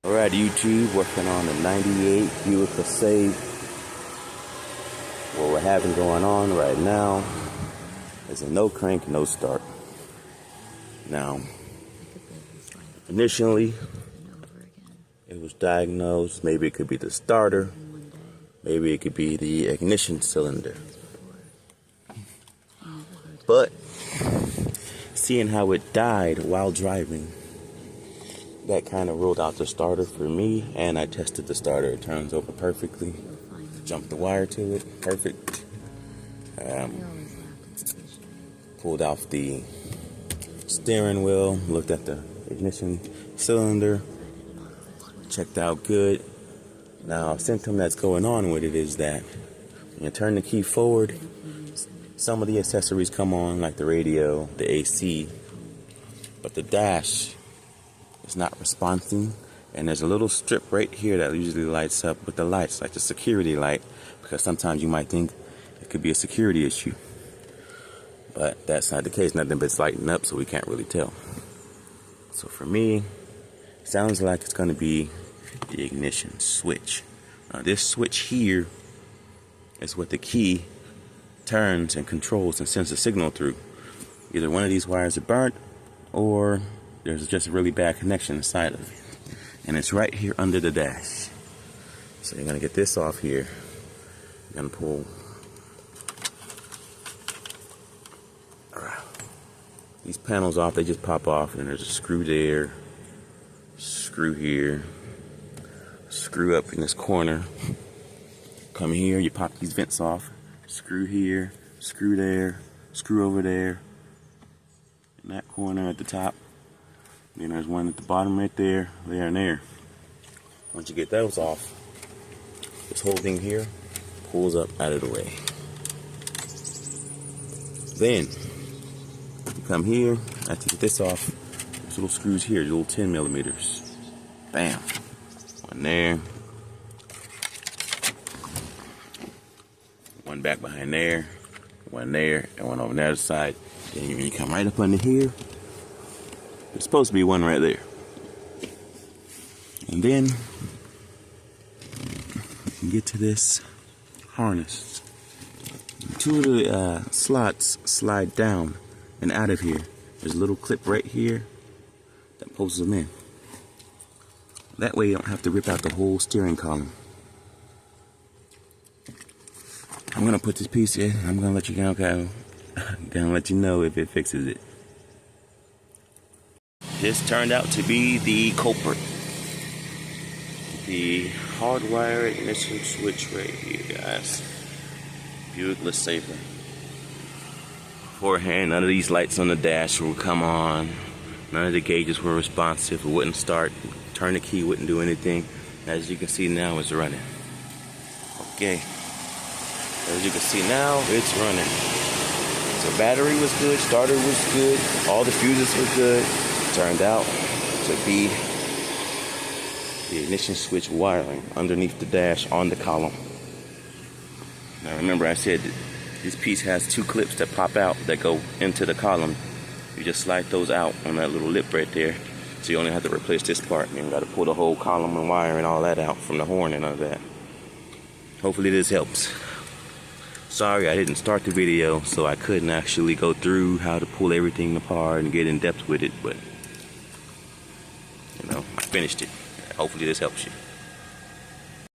We're at YouTube working on the 98 Buick Passage. What we're having going on right now is a no crank, no start. Now, initially, it was diagnosed, maybe it could be the starter, maybe it could be the ignition cylinder. But, seeing how it died while driving, that kind of ruled out the starter for me, and I tested the starter. It turns over perfectly. Jumped the wire to it, perfect. Pulled off the steering wheel, looked at the ignition cylinder, checked out good. Now, a symptom that's going on with it is that when you turn the key forward, some of the accessories come on, like the radio, the AC, but the dash is not responding. And there's a little strip right here that usually lights up with the lights, like the security light, because sometimes you might think it could be a security issue. But that's not the case. Nothing but it's lighting up, so we can't really tell. So for me, it sounds like it's going to be the ignition switch. Now this switch here is what the key turns and controls and sends a signal through. Either one of these wires are burnt, or there's just a really bad connection inside of it. And it's right here under the dash. So you're going to get this off here. You're going to pull these panels off. They just pop off, and there's a screw there, screw here, screw up in this corner. Come here, you pop these vents off, screw here, screw there, screw over there, in that corner at the top. Then there's one at the bottom right there, there and there. Once you get those off, this whole thing here pulls up out of the way. Then you come here, after you get this off, there's little screws here, little 10 millimeters. Bam. One there. One back behind there. One there, and one over the other side. Then when you come right up under here, there's supposed to be one right there. And then you get to this harness. Two of the slots slide down and out of here. There's a little clip right here that pulls them in. That way you don't have to rip out the whole steering column. I'm gonna put this piece in. I'm gonna let you know. I'm gonna let you know if it fixes it. This turned out to be the culprit. The hardwire ignition switch right here, guys. Buick LeSabre. Beforehand, none of these lights on the dash will come on. None of the gauges were responsive. It wouldn't start. Turn the key, wouldn't do anything. As you can see now, it's running. Okay. As you can see now, it's running. So battery was good, starter was good, all the fuses were good. Turned out to be the ignition switch wiring underneath the dash on the column. Now remember, I said that this piece has two clips that pop out that go into the column. You just slide those out on that little lip right there. So you only have to replace this part. You got to pull the whole column and wire and all that out from the horn and all that. Hopefully this helps. Sorry I didn't start the video, so I couldn't actually go through how to pull everything apart and get in depth with it, but you know, I finished it. Hopefully this helps you.